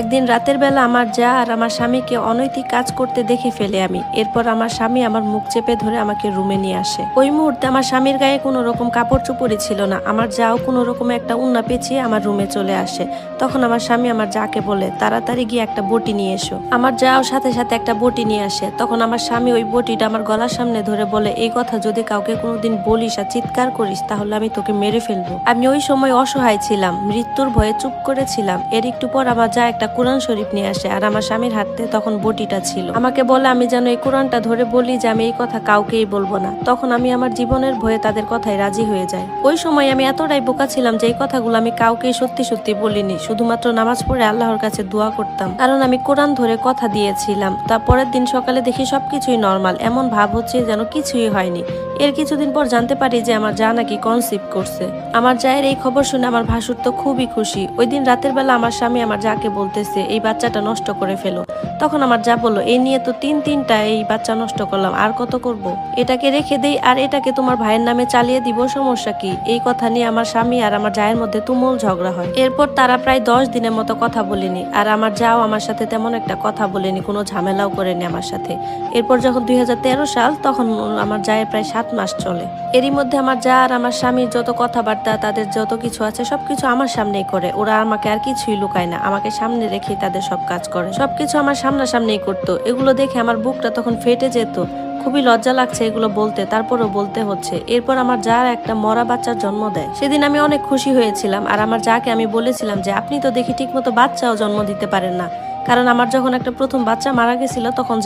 একদিন রাতের বেলা আমার যা আর আমার স্বামীকে অনৈতিক কাজ করতে দেখে ফেলে আমি। এরপর আমার স্বামী আমার মুখ চেপে ধরে আমাকে রুমে নিয়ে আসে। ওই মুহূর্তে আমার স্বামীর গায়ে কোনো রকম কাপড় চোপড়ই ছিল না। আমার যাও কোনো রকম একটা উন্না পেঁচিয়ে আমার রুমে চলে আসে। তখন আমার স্বামী আমার যাকে বলে তাড়াতাড়ি গিয়ে একটা বটি নিয়ে এসো। আমার যাও সাথে সাথে একটা বটি নিয়ে আসে। তখন আমার স্বামী ওই বটিটা আমার গলার সামনে ধরে বলে, এই কথা যদি কাউকে কোনোদিন বলিস আর চিৎকার করিস তাহলে আমি তোকে মেরে ফেলবো। আমি ওই সময় অসহায় ছিলাম, মৃত্যুর ভয়ে চুপ করেছিলাম। এর একটু পর আমার যা একটা কোরআন শরীফ নিয়ে আসে আর আমার স্বামীর হাতে তখন বটিটা ছিল। আমাকে বলে আমি যেন এই কোরআনটা ধরে বলি যে আমি এই কথা কাউকেই বলবো না। তখন আমি আমার জীবনের ভয়ে তাদের কথায় রাজি হয়ে যাই। ওই সময় আমি এতটাই বোকা ছিলাম যে এই কথাগুলো আমি কাউকেই সত্যি সত্যি বলিনি, শুধুমাত্র নামাজ পড়ে আল্লাহর কাছে দোয়া করতাম, কারণ আমি কোরআন ধরে কথা দিয়েছিলাম। তারপরের দিন সকালে দেখি সবকিছুই নর্মাল, এমন ভাব হচ্ছে যেন কিছুই হয়নি। এর কিছুদিন পর জানতে পারি যে আমার যা নাকি কনসিভ করছে। আমার জায়ের এই খবর শুনে আমার ভাসুর তো খুবই খুশি। ওই দিন রাতের বেলা আমার স্বামী আমার যাকে বলতেছে এই বাচ্চাটা নষ্ট করে ফেলো। তখন আমার যা বললো, এই নিয়ে তো তিনটা এই বাচ্চা নষ্ট করলাম, আর কত করব? এটাকে রেখে দেই আর এটাকে তোমার ভাইয়ের নামে চালিয়ে দিব, সমস্যা কি? এই কথা নিয়ে আমার স্বামী আর আমার জায়ের মধ্যে তুমুল ঝগড়া হয়। এরপর তারা প্রায় 10 দিনের মতো কথা বলেনি, আর আমার যাও আমার সাথে তেমন একটা কথা বলেনি, কোনো ঝামেলাও করেনি আমার সাথে। এরপর যখন 2013 সাল, তখন আমার জায়ের প্রায় 7 মাস চলে। এরই মধ্যে আমার যা আর আমার স্বামীর যত কথাবার্তা, তাদের যত কিছু আছে সবকিছু আমার সামনেই করে। ওরা আমাকে আর কিছুই লুকায় না, আমাকে সামনে রেখেই তাদের সব কাজ করে, সবকিছু আমার সামনাসামনিই করতো। এগুলো দেখে আমার বুকটা তখন ফেটে যেত। খুবই লজ্জা লাগছে এগুলো বলতে, তারপরও বলতে হচ্ছে। এরপর আমার যার একটা মরা বাচ্চার জন্ম দেয়। সেদিন আমি অনেক খুশি হয়েছিলাম, আর আমার যাকে আমি বলেছিলাম যে আপনি তো দেখি ঠিকমতো বাচ্চাও জন্ম দিতে পারেন না, কারণ আমার যখন একটা প্রথম বাচ্চা মারা গেছিল তখন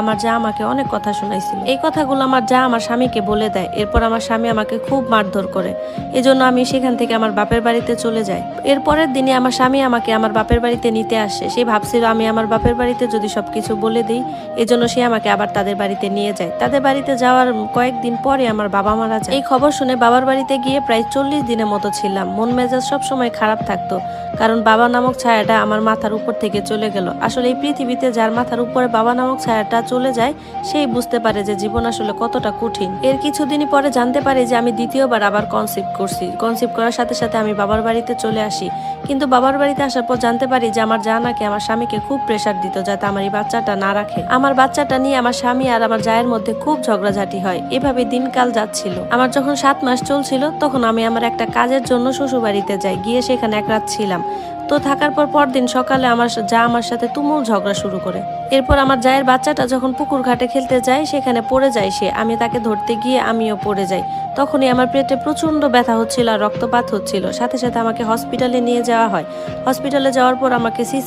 আমার যা আমাকে অনেক কথা শোনাইছিল। এই কথাগুলো আমার যা আমার স্বামীকে বলে দেয়। এরপর আমার স্বামী আমাকে খুব মারধর করে, এজন্য আমি সেখান থেকে আমার বাপের বাড়িতে চলে যাই। এরপরের দিনে আমার স্বামী আমাকে আমার বাপের বাড়িতে নিতে আসে। সে ভাবছিল আমি আমার বাপের বাড়িতে যদি সবকিছু বলে দিই, এজন্য সে আমাকে আবার তাদের বাড়িতে নিয়ে যায়। তাদের বাড়িতে যাওয়ার কয়েকদিন পরে আমার বাবা মারা যায়। এই খবর শুনে বাবার বাড়িতে গিয়ে প্রায় 40 দিনের মতো ছিলাম। মন মেজাজ সবসময় খারাপ থাকতো, কারণ বাবা নামক ছায়াটা আমার মাথার উপর থেকে চলে গেল। আসলে এই পৃথিবীতে যার মাথার উপরে বাবা নামক ছায়াটা চলে যায়, সেই বুঝতে পারে যে জীবন আসলে কতটা কঠিন। এর কিছুদিনই পরে জানতে পারি যে আমি দ্বিতীয়বার আবার কনসিভ করছি। কনসিভ করার সাথে সাথে আমি বাবার বাড়িতে চলে আসি। কিন্তু বাবার বাড়িতে আসার পর জানতে পারি যে আমার যা নাকি আমার স্বামীকে খুব প্রেসার দিত যাতে আমার এই বাচ্চাটা না রাখে। আমার বাচ্চাটা নিয়ে আমার স্বামী আর আমার জায়ের মধ্যে খুব ঝগড়াঝাটি হয়। এভাবে দিনকাল যাচ্ছিল। আমার যখন 7 মাস চলছিল তখন আমি আমার একটা কাজের জন্য শ্বশুর বাড়িতে যাই। গিয়ে সেখানে এক রাত ছিলাম। তো থাকার পর পরদিন সকালে আমার যা আমার সাথে তুমুল ঝগড়া শুরু করে। এরপর আমার জায়ের বাচ্চাটা যখন পুকুর ঘাটে খেলতে যায়, সেখানে পড়ে যায় সে। আমি তাকে ধরতে গিয়ে আমিও পড়ে যাই। তখনই আমার পেটে প্রচন্ড ব্যথা হচ্ছিল আর রক্তপাত হচ্ছিল। সাথে সাথে আমাকে হসপিটালে নিয়ে যাওয়া হয়। হসপিটালে যাওয়ার পর আমাকে সি